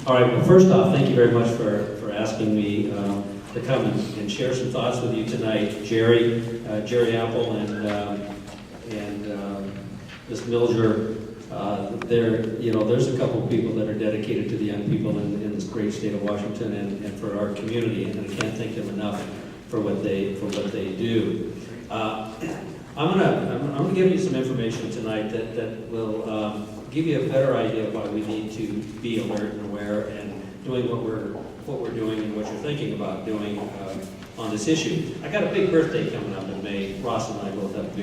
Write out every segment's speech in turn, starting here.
All right, well, first off, thank you very much for asking me to come and share some thoughts with you tonight. Jerry Apple and Ms. Milger, there's a couple of people that are dedicated to the young people in this great state of Washington and for our community, and I can't thank them enough for what they do. I'm gonna give you some information tonight that will give you a better idea of why we need to be alert and aware and doing what we're doing and what you're thinking about doing on this issue. I got a big birthday coming up in May. Ross and I both have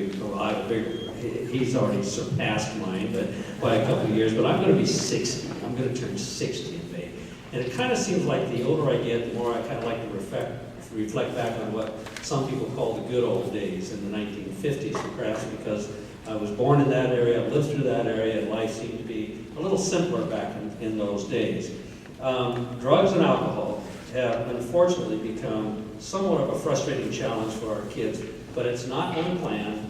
he's already surpassed mine, but by a couple of years. But I'm going to be 60. I'm going to turn 60 in May, and it kind of seems like the older I get, the more I kind of like to reflect back on what some people call the good old days in the 1950s, perhaps because I was born in that area, I lived through that area, and life seemed to be a little simpler back in those days. Drugs and alcohol have unfortunately become somewhat of a frustrating challenge for our kids, but it's not unplanned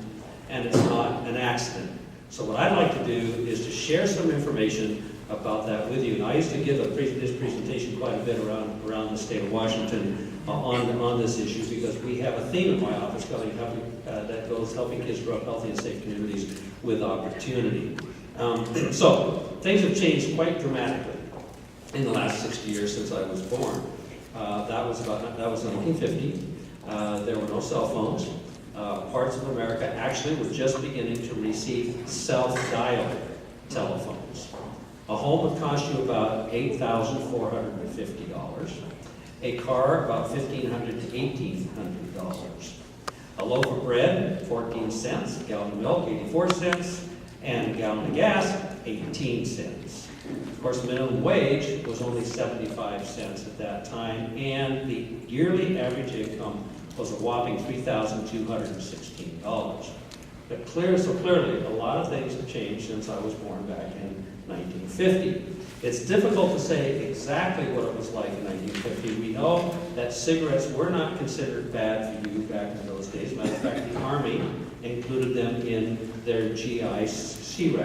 and it's not an accident. So what I'd like to do is to share some information about that with you. And I used to give this presentation quite a bit around the state of Washington on this issue, because we have a theme in my office that goes helping kids grow up healthy and safe communities with opportunity. So things have changed quite dramatically in the last 60 years since I was born. That was 1950. There were no cell phones. Parts of America actually were just beginning to receive self-dial telephones. A home would cost you about $8,450. A car about $1,500 to $1,800. A loaf of bread, 14 cents. A gallon of milk, 84 cents. And a gallon of gas, 18 cents. Of course, the minimum wage was only 75 cents at that time, and the yearly average income was a whopping $3,216. But clearly, a lot of things have changed since I was born back in 1950. It's difficult to say exactly what it was like in 1950. We know that cigarettes were not considered bad for you back in those days. Matter of fact, the Army included them in their GI rations. You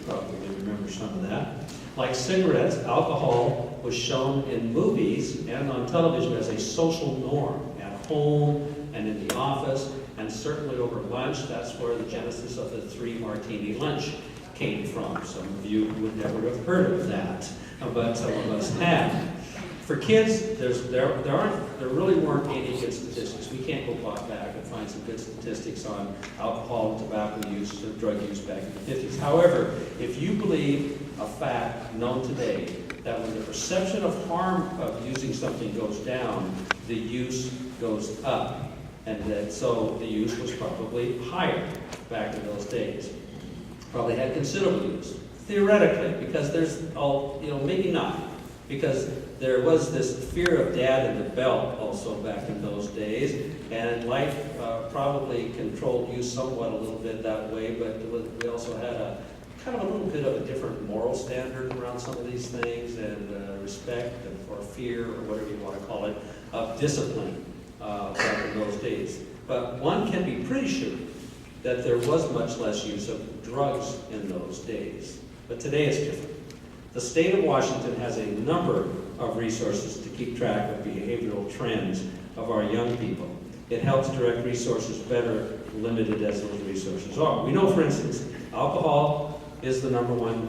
probably remember some of that. Like cigarettes, alcohol was shown in movies and on television as a social norm at home and in the office, and certainly over lunch. That's where the genesis of the 3-martini lunch came from. Some of you would never have heard of that, but some of us have. For kids, there really weren't any good statistics. We can't go back and find some good statistics on alcohol and tobacco use or drug use back in the 50s. However, if you believe a fact known today, that when the perception of harm of using something goes down, the use goes up. And that so the use was probably higher back in those days. Probably had considerable use, theoretically, because maybe not, because there was this fear of dad in the belt also back in those days, and life probably controlled use somewhat a little bit that way, but we also had a kind of a little bit of a different moral standard around some of these things, and respect or fear, or whatever you want to call it, of discipline back in those days. But one can be pretty sure that there was much less use of drugs in those days. But today it's different. The state of Washington has a number of resources to keep track of behavioral trends of our young people. It helps direct resources better, limited as those resources are. We know, for instance, alcohol is the #1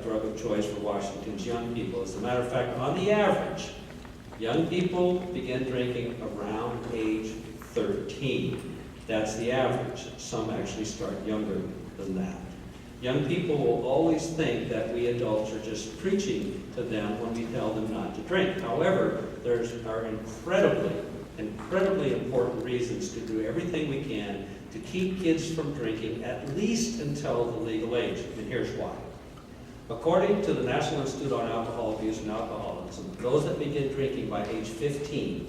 drug of choice for Washington's young people. As a matter of fact, on the average, young people begin drinking around age 13. That's the average. Some actually start younger than that. Young people will always think that we adults are just preaching to them when we tell them not to drink. However, there are incredibly important reasons to do everything we can to keep kids from drinking at least until the legal age. And here's why. According to the National Institute on Alcohol Abuse and Alcoholism, those that begin drinking by age 15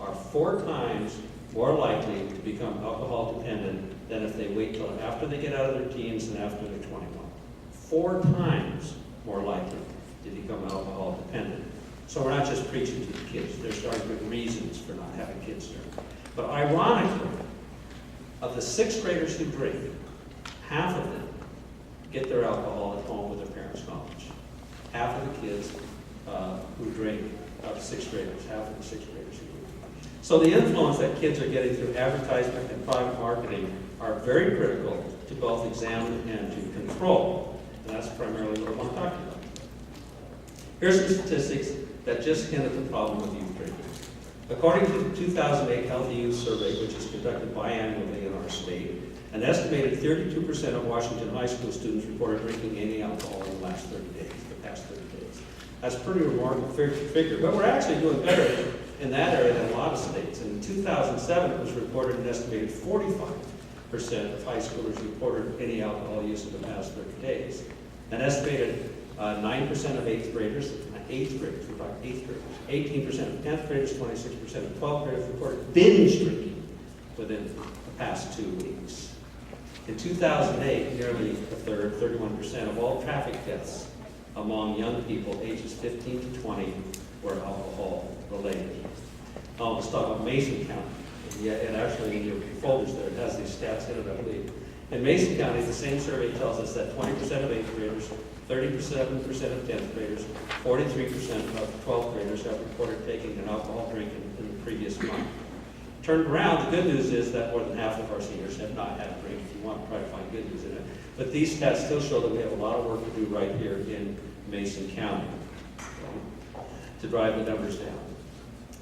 are 4 times more likely to become alcohol dependent than if they wait till after they get out of their teens and after they're 21. 4 times more likely to become alcohol dependent. So we're not just preaching to the kids. There's starting good reasons for not having kids drink. But ironically, of the 6th graders who drink, half of them get their alcohol at home with their parents' knowledge. Half of the kids who drink, of sixth graders, half of the sixth graders who drink. So the influence that kids are getting through advertisement and private marketing are very critical to both examine and to control. And that's primarily what I want to talk about. Here's some statistics that just hint at the problem with youth drinking. According to the 2008 Healthy Youth Survey, which is conducted biannually in our state, an estimated 32% of Washington high school students reported drinking any alcohol in the last 30 days, the past 30 days. That's a pretty remarkable figure, but we're actually doing better in that area than a lot of states. In 2007, it was reported an estimated 45% of high schoolers reported any alcohol use in the past 30 days. An estimated 9% of eighth graders, we're talking eighth graders, 18% of 10th graders, 26% of 12th graders reported binge drinking within the past 2 weeks. In 2008, nearly a third, 31% of all traffic deaths among young people ages 15 to 20 were alcohol related. Now let's talk about Mason County. Yeah, and actually in your folders there, it has these stats in it, I believe. In Mason County, the same survey tells us that 20% of 8th graders, 37% of 10th graders, 43% of 12th graders have reported taking an alcohol drink in the previous month. Turned around, the good news is that more than half of our seniors have not had a drink, if you want to try to find good news in it. But these stats still show that we have a lot of work to do right here in Mason County to drive the numbers down.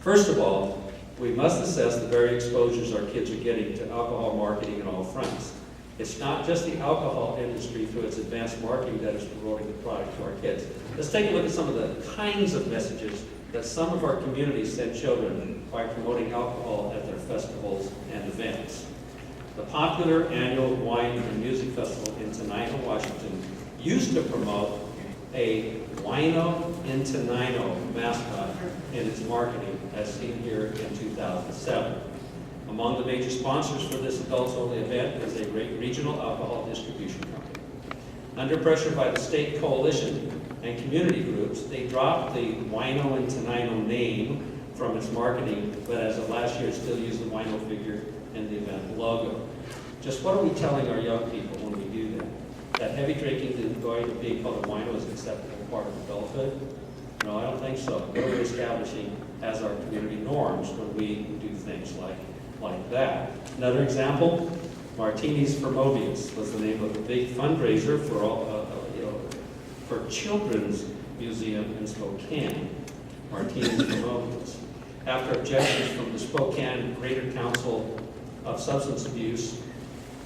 First of all, we must assess the very exposures our kids are getting to alcohol marketing on all fronts. It's not just the alcohol industry through its advanced marketing that is promoting the product to our kids. Let's take a look at some of the kinds of messages that some of our communities send children by promoting alcohol at their festivals and events. The popular annual wine and music festival in Tenino, Washington, used to promote a Wino in Tenino mascot in its marketing, as seen here in 2007. Among the major sponsors for this adults-only event is a regional alcohol distribution company. Under pressure by the state coalition and community groups, they dropped the Wino in Tenino name from its marketing, but as of last year, it still used the Wino figure in the event logo. Just what are we telling our young people when we do that? That heavy drinking and going to being called a wino is an acceptable part of adulthood? No, I don't think so. What are we establishing as our community norms when we do things like that? Another example, Martinis for Mobius was the name of a big fundraiser for for Children's Museum in Spokane. Martinis for Mobius. After objections from the Spokane Greater Council of Substance Abuse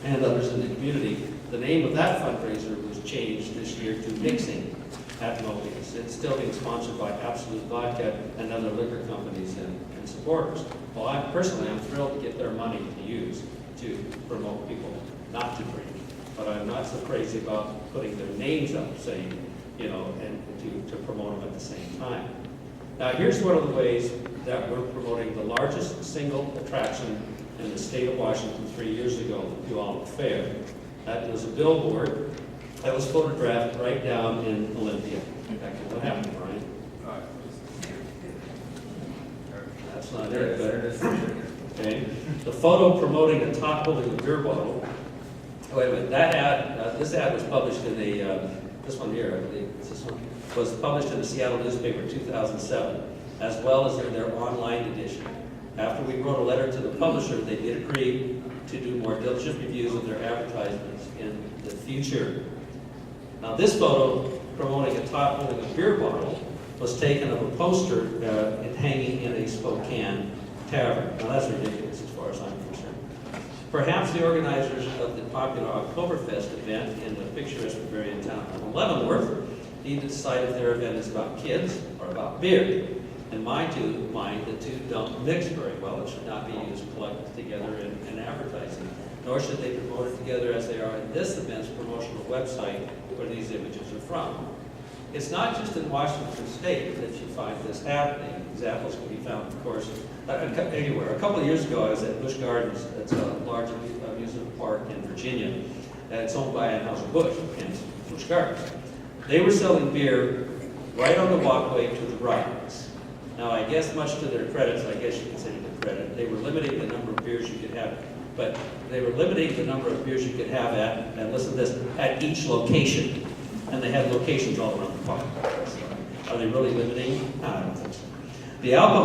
and others in the community, the name of that fundraiser was changed this year to Mixing at Mobius. It's still being sponsored by Absolute Vodka and other liquor companies and supporters. Well, I'm thrilled to get their money to use to promote people not to drink. But I'm not so crazy about putting their names up, saying, and to promote them at the same time. Now, here's one of the ways that we're promoting the largest single attraction in the state of Washington 3 years ago, the Puyallup Fair. That was a billboard that was photographed right down in Olympia. Exactly what happened, Brian? That's not it, but okay. The photo promoting a top holding a beer bottle. Wait a minute, that ad, this ad was published in this one here, I believe, this one, was published in the Seattle newspaper 2007, as well as in their online edition. After we wrote a letter to the publisher, they did agree to do more diligent reviews of their advertisements in the future. Now this photo, promoting a top holding a beer bottle, was taken of a poster hanging in a Spokane tavern. Now that's ridiculous as far as I'm concerned. Perhaps the organizers of the popular Oktoberfest event in the picturesque Bavarian town of Leavenworth need to decide if their event is about kids or about beer. In my mind, the two don't mix very well. It should not be used collected together in advertising, nor should they promote it together as they are in this event's promotional website where these images are from. It's not just in Washington State that you find this happening. Examples can be found, of course, anywhere. A couple of years ago, I was at Busch Gardens. It's a large amusement park in Virginia, and it's owned by Anheuser-Busch, hence Busch Gardens. They were selling beer right on the walkway to the rides. Now, I guess much to their credits, I guess you can say to their credit, they were limiting the number of beers you could have, but they were limiting the number of beers you could have at, and listen to this, at each location. And they had locations all around the park. Are they really limiting? I don't think so. The alcohol